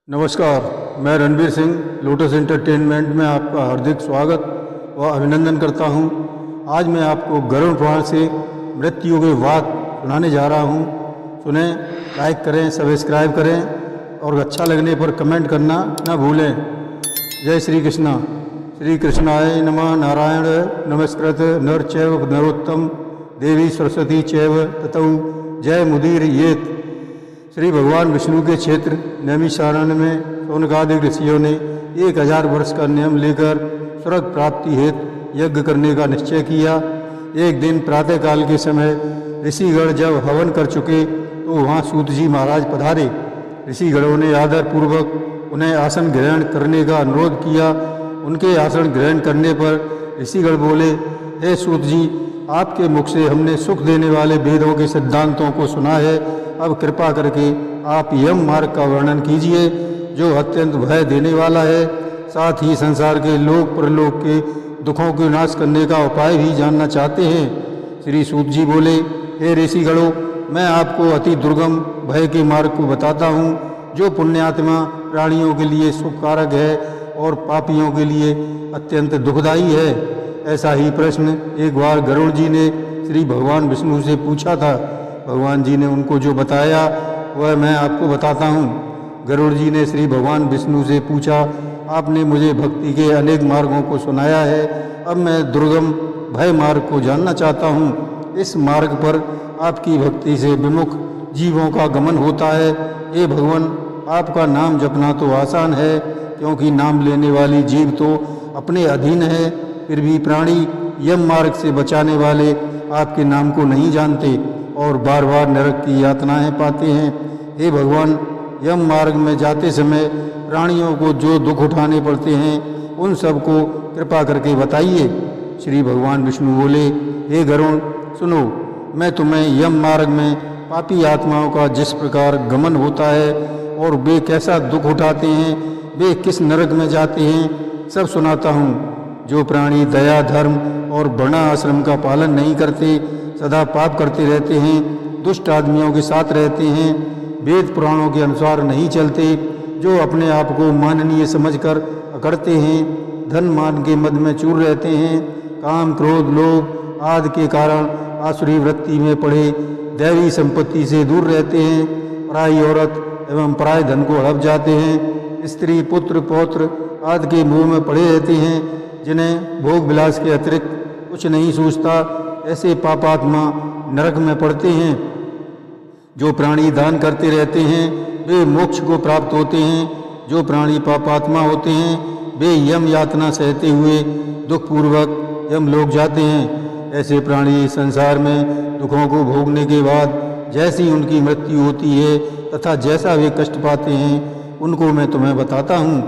नमस्कार, मैं Ranveer Singh lotus entertainment में आपका हार्दिक स्वागत व अभिनंदन करता हूं। आज मैं आपको गरुड़ पुराण से मृत्यु के वाद सुनाने जा रहा हूं। सुने, लाइक करें, सब्सक्राइब करें और अच्छा लगने पर कमेंट करना न भूलें। जय श्री कृष्णा। श्री कृष्णाय नमः। नारायण नमस्कृत नर चैव नरोत्तम देवी सरस्वती चैव ततौ जय मुदीर येत। श्री भगवान विष्णु के क्षेत्र नैमिषारण्य में शौनकादिक ऋषियों ने 1000 वर्ष का नियम लेकर स्वर्ग प्राप्ति हेतु यज्ञ करने का निश्चय किया। एक दिन प्रातःकाल के समय ऋषिगण जब हवन कर चुके तो वहाँ सूत जी महाराज पधारे। ऋषिगणों ने आदर पूर्वक उन्हें आसन ग्रहण करने का अनुरोध किया। उनके आसन ग्रहण करने पर ऋषिगण बोले, हे सूत जी, आपके मुख से हमने सुख देने वाले वेदों के सिद्धांतों को सुना है। अब कृपा करके आप यम मार्ग का वर्णन कीजिए जो अत्यंत भय देने वाला है। साथ ही संसार के लोक परलोक के दुखों को नाश करने का उपाय भी जानना चाहते हैं। श्री सूत जी बोले, हे ऋषिगणों, मैं आपको अति दुर्गम भय के मार्ग को बताता हूँ जो पुण्यात्मा प्राणियों के लिए सुखकारक है और पापियों के लिए अत्यंत दुखदायी है। ऐसा ही प्रश्न एक बार गरुड़ जी ने श्री भगवान विष्णु से पूछा था। भगवान जी ने उनको जो बताया वह मैं आपको बताता हूँ। गरुड़ जी ने श्री भगवान विष्णु से पूछा, आपने मुझे भक्ति के अनेक मार्गों को सुनाया है, अब मैं दुर्गम भय मार्ग को जानना चाहता हूँ। इस मार्ग पर आपकी भक्ति से विमुख जीवों का गमन होता है। हे भगवान, आपका नाम जपना तो आसान है क्योंकि नाम लेने वाली जीव तो अपने अधीन है, फिर भी प्राणी यम मार्ग से बचाने वाले आपके नाम को नहीं जानते और बार बार नरक की यातनाएं पाते हैं। हे भगवान, यम मार्ग में जाते समय प्राणियों को जो दुख उठाने पड़ते हैं उन सब को कृपा करके बताइए। श्री भगवान विष्णु बोले, हे गरुड़, सुनो, मैं तुम्हें यम मार्ग में पापी आत्माओं का जिस प्रकार गमन होता है और वे कैसा दुख उठाते हैं, वे किस नरक में जाते हैं, सब सुनाता हूँ। जो प्राणी दया, धर्म और वर्ण आश्रम का पालन नहीं करते, सदा पाप करते रहते हैं, दुष्ट आदमियों के साथ रहते हैं, वेद पुराणों के अनुसार नहीं चलते, जो अपने आप को माननीय समझकर अकड़ते हैं, धन मान के मद में चूर रहते हैं, काम, क्रोध, लोभ आदि के कारण आसुरी वृत्ति में पड़े, दैवी संपत्ति से दूर रहते हैं, पराई औरत एवं पराय धन को हड़प जाते हैं, स्त्री, पुत्र, पौत्र आदि के मोह में पड़े रहते हैं, जिन्हें भोग विलास के अतिरिक्त कुछ नहीं सूझता, ऐसे पापात्मा नरक में पड़ते हैं। जो प्राणी दान करते रहते हैं वे मोक्ष को प्राप्त होते हैं। जो प्राणी पापात्मा होते हैं वे यम यातना सहते हुए दुखपूर्वक यम लोक जाते हैं। ऐसे प्राणी संसार में दुखों को भोगने के बाद जैसी उनकी मृत्यु होती है तथा जैसा वे कष्ट पाते हैं उनको मैं तुम्हें बताता हूँ।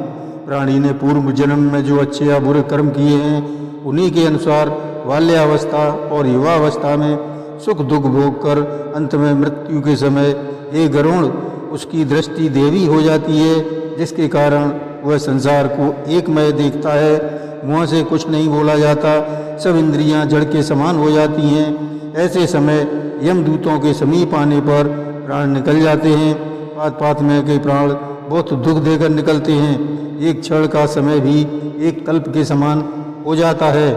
प्राणी ने पूर्व जन्म में जो अच्छे या बुरे कर्म किए हैं उन्हीं के अनुसार बाल्यावस्था और युवावस्था में सुख दुख भोग कर अंत में मृत्यु के समय हे गरुड़, उसकी दृष्टि देवी हो जाती है, जिसके कारण वह संसार को एकमय देखता है। मुँह से कुछ नहीं बोला जाता, सब इंद्रियां जड़ के समान हो जाती हैं। ऐसे समय यमदूतों के समीप आने पर प्राण निकल जाते हैं। पात पात में के प्राण बहुत दुख देकर निकलते हैं। एक क्षण का समय भी एक कल्प के समान हो जाता है।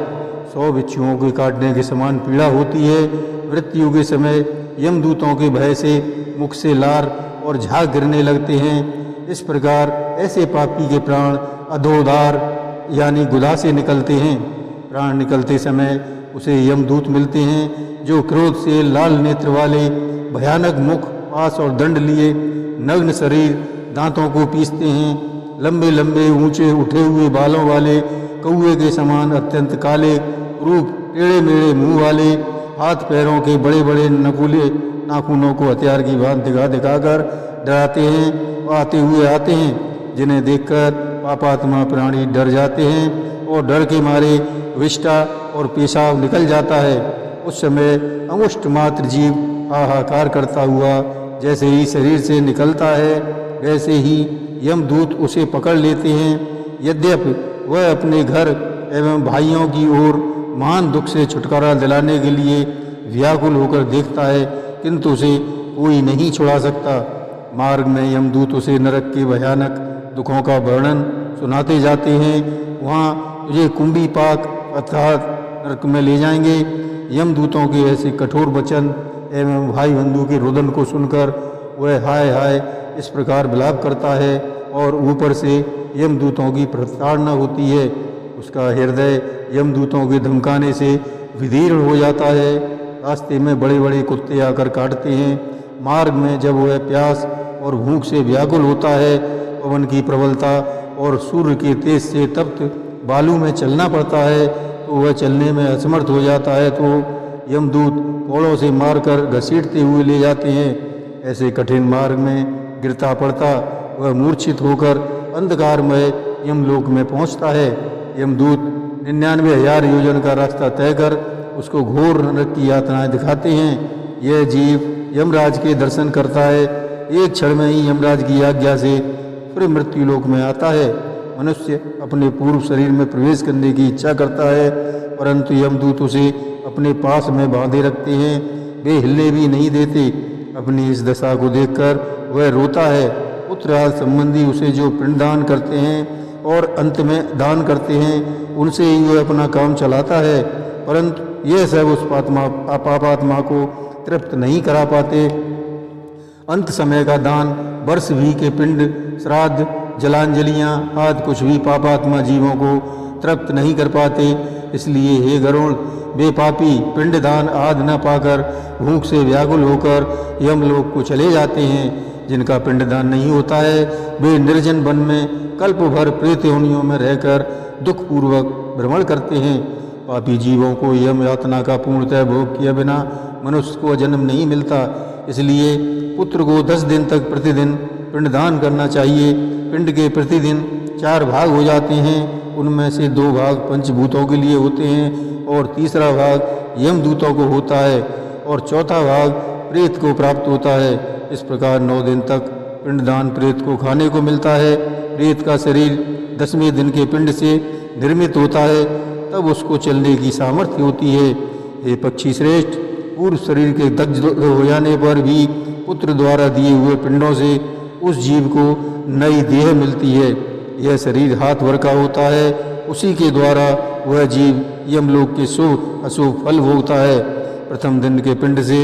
100 बिच्छुओं के काटने के समान पीड़ा होती है। मृत्यु के समय यमदूतों के भय से मुख से लार और झाग गिरने लगते हैं। इस प्रकार ऐसे पापी के प्राण अधोदार यानी गुदा से निकलते हैं। प्राण निकलते समय उसे यमदूत मिलते हैं जो क्रोध से लाल नेत्र वाले, भयानक मुख, पास और दंड लिए, नग्न शरीर, दांतों को पीसते हैं, लंबे लंबे ऊंचे उठे हुए बालों वाले, कौवे के समान अत्यंत काले रूप, टेढ़े मेढ़े मुंह वाले, हाथ पैरों के बड़े बड़े नकुले नाखूनों को हथियार की भांति दिखा दिखाकर डराते हैं और आते हुए आते हैं, जिन्हें देखकर पापात्मा प्राणी डर जाते हैं और डर के मारे विष्ठा और पेशाब निकल जाता है। उस समय अंगुष्ठ मात्र जीव हाहाकार करता हुआ जैसे ही शरीर से निकलता है वैसे ही यमदूत उसे पकड़ लेते हैं। यद्यपि वह अपने घर एवं भाइयों की ओर महान दुख से छुटकारा दिलाने के लिए व्याकुल होकर देखता है, किंतु उसे कोई नहीं छुड़ा सकता। मार्ग में यमदूत उसे नरक के भयानक दुखों का वर्णन सुनाते जाते हैं। वहाँ तुझे कुंभी पाक अर्थात नरक में ले जाएंगे। यमदूतों के ऐसे कठोर वचन एवं भाई बंधु के रुदन को सुनकर वह हाय हाय इस प्रकार विलाप करता है और ऊपर से यमदूतों की प्रताड़ना होती है। उसका हृदय यमदूतों के धमकाने से विदीर्ण हो जाता है। रास्ते में बड़े बड़े कुत्ते आकर काटते हैं। मार्ग में जब वह प्यास और भूख से व्याकुल होता है, पवन की प्रबलता और सूर्य के तेज से तप्त बालू में चलना पड़ता है तो वह चलने में असमर्थ हो जाता है, तो यमदूत कोड़ों से मारकर घसीटते हुए ले जाते हैं। ऐसे कठिन मार्ग में गिरता पड़ता वह मूर्छित होकर अंधकारमय यमलोक में पहुंचता है। यमदूत 99,000 योजन का रास्ता तय कर उसको घोर नरक की यातनाएं दिखाते हैं। यह जीव यमराज के दर्शन करता है। एक क्षण में ही यमराज की आज्ञा से फिर मृत्युलोक में आता है। मनुष्य अपने पूर्व शरीर में प्रवेश करने की इच्छा करता है, परंतु यमदूत उसे अपने पास में बांधे रखते हैं। वे हिलने भी नहीं देते। अपनी इस दशा को देखकर वह रोता है। पुत्र आदि संबंधी उसे जो पिंडदान करते हैं और अंत में दान करते हैं, उनसे ही वह अपना काम चलाता है, परंतु यह सब उस पापात्मा को तृप्त नहीं करा पाते। अंत समय का दान, वर्ष भी के पिंड, श्राद्ध, जलांजलियाँ आदि कुछ भी पापात्मा जीवों को तृप्त नहीं कर पाते। इसलिए हे गरुड़, वे पापी पिंडदान आदि न पाकर भूख से व्याकुल होकर यमलोक को चले जाते हैं। जिनका पिंडदान नहीं होता है वे निर्जन वन में कल्प भर प्रेत योनियों में रहकर दुखपूर्वक भ्रमण करते हैं। पापी जीवों को यम यातना का पूर्णतः भोग किए बिना मनुष्य को जन्म नहीं मिलता। इसलिए पुत्र को 10 दिन तक प्रतिदिन पिंडदान करना चाहिए। पिंड के प्रतिदिन 4 भाग हो जाते हैं। उनमें से 2 भाग पंचभूतों के लिए होते हैं और तीसरा भाग यमदूतों को होता है और चौथा भाग प्रेत को प्राप्त होता है। इस प्रकार 9 दिन तक पिंडदान प्रेत को खाने को मिलता है। प्रेत का शरीर 10वें दिन के पिंड से निर्मित होता है, तब उसको चलने की सामर्थ्य होती है। हे पक्षी श्रेष्ठ, पूर्व शरीर के दग्ध हो जाने पर भी पुत्र द्वारा दिए हुए पिंडों से उस जीव को नई देह मिलती है। यह शरीर हाथ भर का होता है, उसी के द्वारा वह जीव यमलोक के शुभ अशुभ फल भोगता है। प्रथम दिन के पिंड से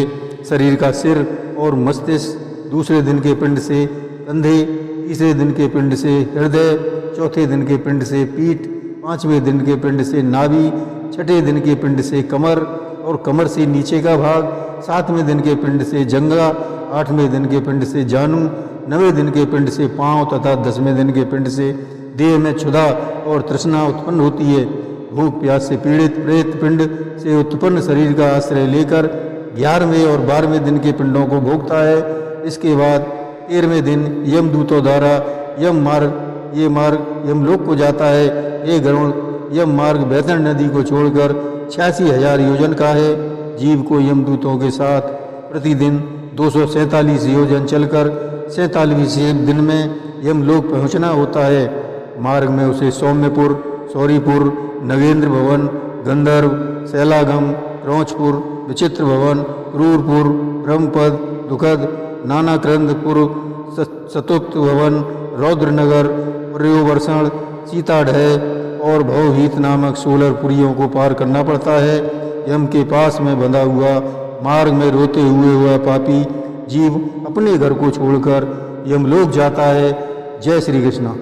शरीर का सिर और मस्तिष्क, दूसरे दिन के पिंड से कंधे, तीसरे दिन के पिंड से हृदय, चौथे दिन के पिंड से पीठ, 5वें दिन के पिंड से नाभि, 6ठे दिन के पिंड से कमर और कमर से नीचे का भाग, 7वें दिन के पिंड से जंघा, 8वें दिन के पिंड से जानु, 9वें दिन के पिंड से पांव तथा 10वें दिन के पिंड से देह में क्षुधा और तृष्णा उत्पन्न होती है। भूख प्यास से पीड़ित प्रेत पिंड से उत्पन्न शरीर का आश्रय लेकर 11वें और 12वें दिन के पिंडों को भोगता है। इसके बाद 13वें दिन यमदूतों द्वारा ये मार्ग यमलोक को जाता है। ये गरुड़, यम मार्ग बैतरणी नदी को छोड़कर 86,000 योजन का है। जीव को यमदूतों के साथ प्रतिदिन 247 योजन चलकर 47वें दिन में यमलोक पहुँचना होता है। मार्ग में उसे सौम्यपुर, सौरीपुर, नगेंद्र भवन, गंधर्व, शैलागम, क्रौचपुर, विचित्र भवन, क्रूरपुर, ब्रह्मपद, दुखद, नानाक्रंदपुर, सतुप्त भवन, रौद्रनगर, पर्योवर्षण, सीताढ़ और भवभीत नामक 16 पुरियों को पार करना पड़ता है। यम के पास में बंधा हुआ मार्ग में रोते हुए वह पापी जीव अपने घर को छोड़कर यमलोक जाता है। जय श्री कृष्ण।